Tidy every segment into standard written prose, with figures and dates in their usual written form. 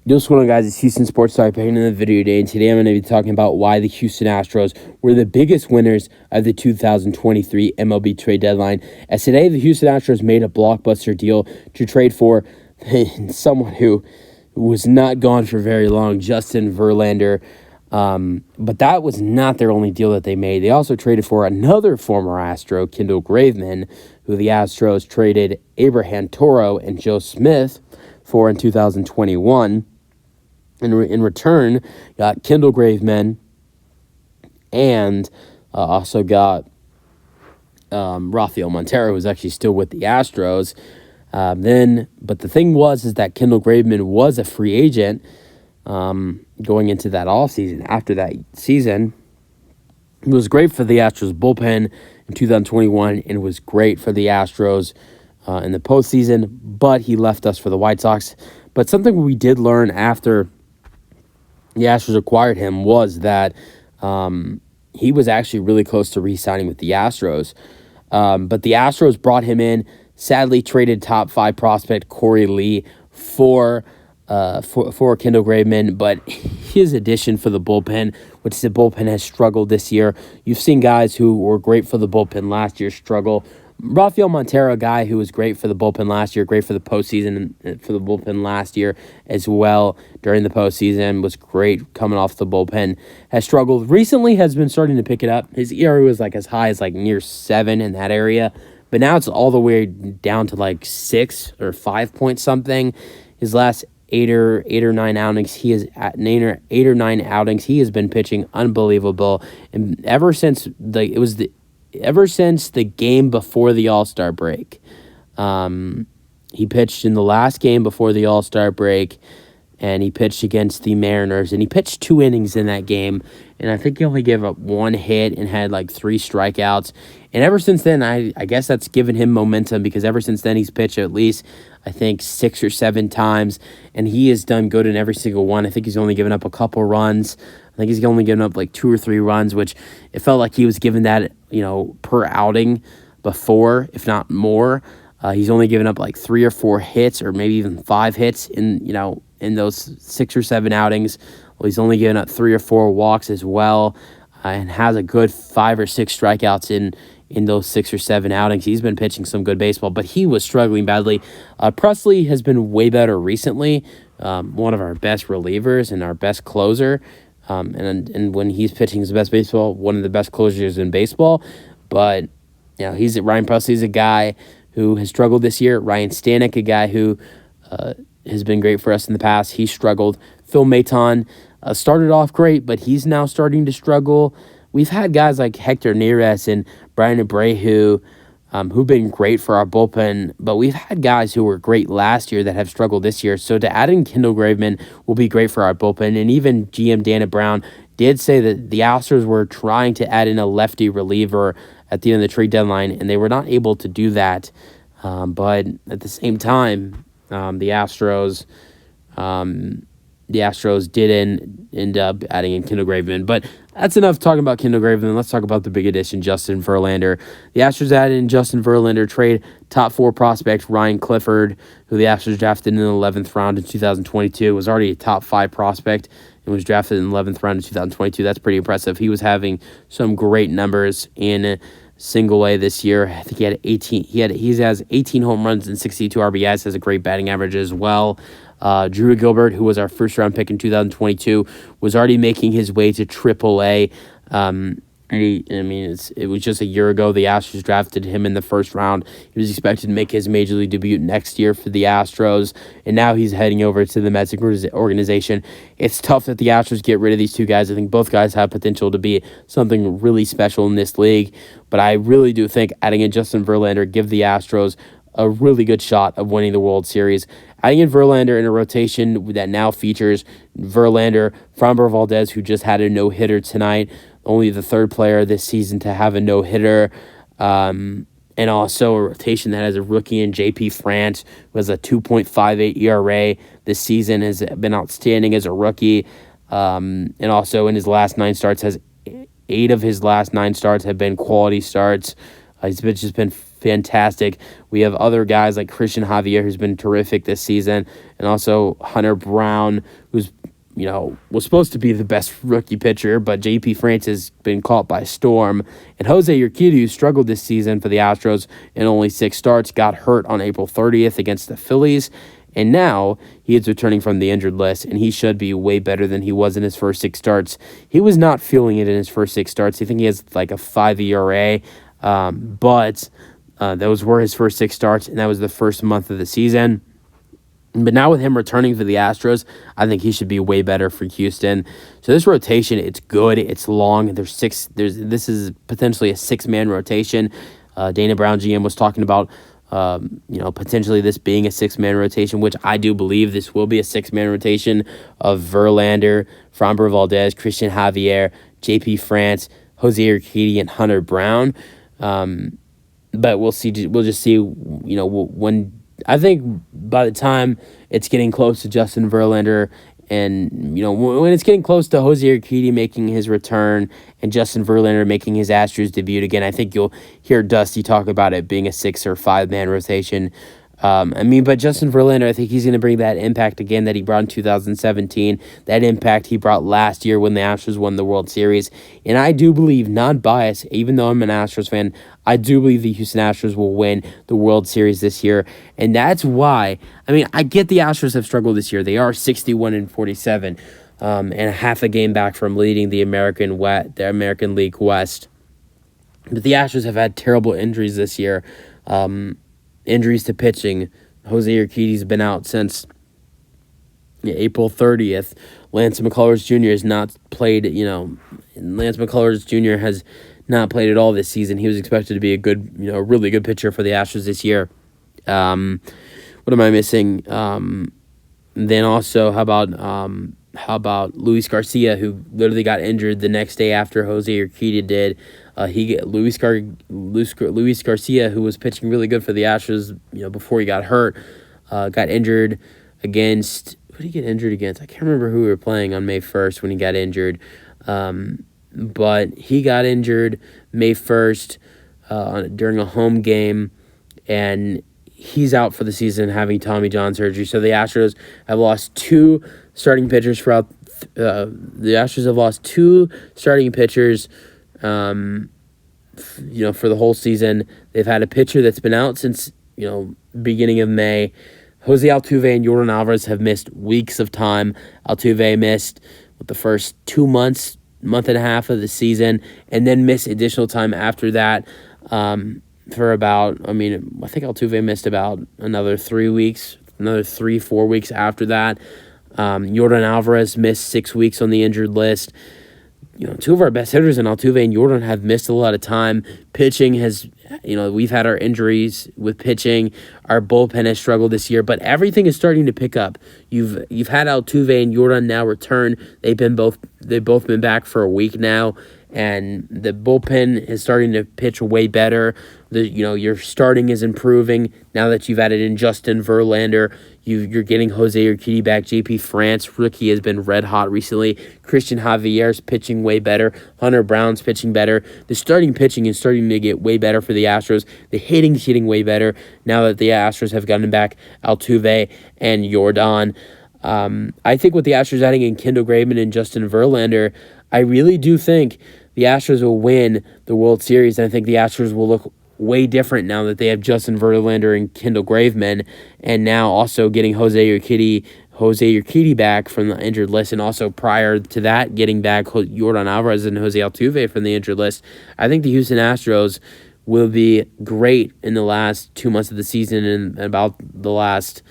Yo, what's going on, guys? It's Houston Sports Talk back in the video today, and today I'm going to be talking about why the Houston Astros were the biggest winners of the 2023 MLB trade deadline. As today, the Houston Astros made a blockbuster deal to trade for someone who was not gone for very long, Justin Verlander. But that was not their only deal that they made. They also traded for another former Astro, Kendall Graveman, who the Astros traded Abraham Toro and Joe Smith for in 2021. In return, got Kendall Graveman and also got Rafael Montero, who's actually still with the Astros. But the thing is that Kendall Graveman was a free agent going into that offseason. After that season, it was great for the Astros bullpen in 2021, and it was great for the Astros in the postseason, but he left us for the White Sox. But something we did learn after the Astros acquired him was that he was actually really close to re-signing with the Astros. But the Astros brought him in, sadly traded top 5 prospect Corey Lee for Kendall Graveman, but his addition for the bullpen, which the bullpen has struggled this year. You've seen guys who were great for the bullpen last year struggle. Rafael Montero, a guy who was great for the bullpen last year, great for the postseason and for the bullpen last year as well during the postseason, was great coming off the bullpen, has struggled. Recently has been starting to pick it up. His ERA was as high as near 7 in that area, but now it's all the way down to 6 or 5 point something. His last eight or nine outings, he has been pitching unbelievable, and ever since the game before the All-Star break. He pitched in the last game before the All-Star break, and he pitched against the Mariners, and he pitched 2 innings in that game, and I think he only gave up 1 hit and had 3 strikeouts. And ever since then, I guess that's given him momentum, because ever since then he's pitched at least, I think, 6 or 7 times, and he has done good in every single one. I think he's only given up a couple runs. I think he's only given up 2 or 3 runs, which it felt like he was given that, per outing before, if not more. He's only given up 3 or 4 hits, or maybe even 5 hits in those 6 or 7 outings. Well, he's only given up 3 or 4 walks as well, and has a good 5 or 6 strikeouts in those 6 or 7 outings. He's been pitching some good baseball, but he was struggling badly. Presley has been way better recently, one of our best relievers and our best closer. And when he's pitching his best baseball, one of the best closers in baseball. But Ryan Presley's a guy who has struggled this year. Ryan Stanek, a guy who has been great for us in the past, he struggled. Phil Maton started off great, but he's now starting to struggle. We've had guys like Hector Neris and Brian Abreu who've been great for our bullpen, but we've had guys who were great last year that have struggled this year. So to add in Kendall Graveman will be great for our bullpen. And even GM Dana Brown did say that the Astros were trying to add in a lefty reliever at the end of the trade deadline, and they were not able to do that. But at the same time, the Astros did end up adding in Kendall Graveman. But that's enough talking about Kendall Graveman. Let's talk about the big addition, Justin Verlander. The Astros added in Justin Verlander, trade top 4 prospect Ryan Clifford, who the Astros drafted in the 11th round in 2022, was already a top 5 prospect and was drafted in the 11th round in 2022. That's pretty impressive. He was having some great numbers in single A this year. I think he had 18. He has 18 home runs and 62 RBIs. Has a great batting average as well. Drew Gilbert, who was our first-round pick in 2022, was already making his way to AAA. It was just a year ago the Astros drafted him in the first round. He was expected to make his major league debut next year for the Astros, and now he's heading over to the Mets organization. It's tough that the Astros get rid of these 2 guys. I think both guys have potential to be something really special in this league, but I really do think adding in Justin Verlander give the Astros a really good shot of winning the World Series. Adding in Verlander in a rotation that now features Verlander, Framber Valdez, who just had a no-hitter tonight, only the 3rd player this season to have a no-hitter, and also a rotation that has a rookie in J.P. France, who has a 2.58 ERA this season, has been outstanding as a rookie, and also in his last 9 starts, has 8 of his last 9 starts have been quality starts. He's just been fantastic. We have other guys like Christian Javier, who's been terrific this season, and also Hunter Brown, who's was supposed to be the best rookie pitcher, but J.P. France has been caught by storm. And Jose Urquidy, who struggled this season for the Astros in only 6 starts, got hurt on April 30th against the Phillies. And now he is returning from the injured list, and he should be way better than he was in his first 6 starts. He was not feeling it in his first 6 starts. I think he has like a 5 ERA, but those were his first 6 starts, and that was the first month of the season. But now with him returning for the Astros, I think he should be way better for Houston. So this rotation, it's good, it's long. This is potentially a 6-man rotation. Dana Brown, GM, was talking about potentially this being a 6-man rotation, which I do believe this will be a 6-man rotation of Verlander, Framber Valdez, Christian Javier, J.P. France, Jose Urquidy, and Hunter Brown. But we'll see. We'll just see. When I think by the time it's getting close to Justin Verlander, and when it's getting close to Jose Urquidy making his return and Justin Verlander making his Astros debut again, I think you'll hear Dusty talk about it being a 6 or 5-man rotation. But Justin Verlander, I think he's going to bring that impact again that he brought in 2017, that impact he brought last year when the Astros won the World Series. And I do believe, not biased, even though I'm an Astros fan, I do believe the Houston Astros will win the World Series this year. And that's why, I get the Astros have struggled this year. They are 61-47, and a half a game back from leading the American League West. But the Astros have had terrible injuries this year. Injuries to pitching. Jose Urquidy's been out since April 30th. Lance McCullers Jr. has not played, Lance McCullers Jr. has not played at all this season. He was expected to be a good, really good pitcher for the Astros this year. What am I missing? Then also, how about Luis Garcia, who literally got injured the next day after Jose Urquidy did. Luis Garcia, who was pitching really good for the Astros, before he got hurt, got injured against. Who did he get injured against? I can't remember who we were playing on May 1st when he got injured. But he got injured May 1st during a home game, and he's out for the season having Tommy John surgery. So the Astros have lost 2 starting pitchers throughout. The Astros have lost 2 starting pitchers. For the whole season. They've had a pitcher that's been out since, beginning of May. Jose Altuve and Yordan Alvarez have missed weeks of time. Altuve missed the first 2 months, month and a half of the season, and then missed additional time after that for about, I think Altuve missed about another 3 weeks, another 3-4 weeks after that. Yordan Alvarez missed 6 weeks on the injured list. 2 of our best hitters in Altuve and Yordan have missed a lot of time. Pitching has, we've had our injuries with pitching. Our bullpen has struggled this year, but everything is starting to pick up. You've had Altuve and Yordan now return. They've both been back for a week now, and the bullpen is starting to pitch way better. Your starting is improving now that you've added in Justin Verlander. You're getting Jose Urquidy back. J.P. France, rookie, has been red hot recently. Christian Javier's pitching way better. Hunter Brown's pitching better. The starting pitching is starting to get way better for the Astros. The hitting's getting way better now that the Astros have gotten back Altuve and Yordan. I think with the Astros adding in Kendall Graveman and Justin Verlander, I really do think the Astros will win the World Series. And I think the Astros will look way different now that they have Justin Verlander and Kendall Graveman, and now also getting Jose Urquidy back from the injured list, and also prior to that getting back Yordan Alvarez and Jose Altuve from the injured list. I think the Houston Astros will be great in the last 2 months of the season, and about the last,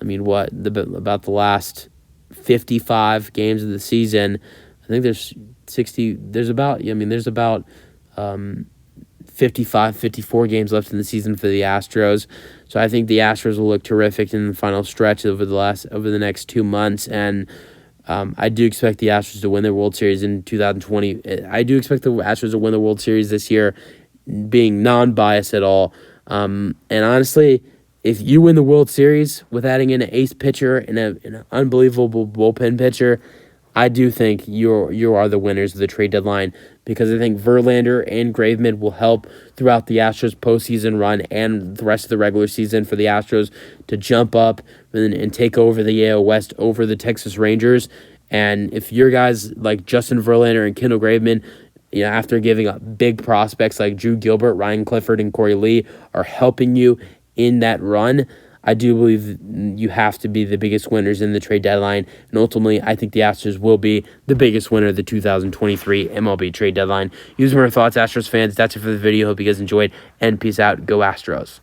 about the last 55 games of the season. I think there's 55, 54 games left in the season for the Astros. So I think the Astros will look terrific in the final stretch over the next 2 months. And I do expect the Astros to win the World Series in 2020. I do expect the Astros to win the World Series this year, being non-biased at all. And honestly, if you win the World Series with adding in an ace pitcher and an unbelievable bullpen pitcher, I do think you are the winners of the trade deadline because I think Verlander and Graveman will help throughout the Astros postseason run and the rest of the regular season for the Astros to jump up and take over the AL West over the Texas Rangers. And if your guys like Justin Verlander and Kendall Graveman, after giving up big prospects like Drew Gilbert, Ryan Clifford, and Corey Lee are helping you in that run, I do believe you have to be the biggest winners in the trade deadline. And ultimately, I think the Astros will be the biggest winner of the 2023 MLB trade deadline. Use my thoughts, Astros fans. That's it for the video. Hope you guys enjoyed. And peace out. Go Astros.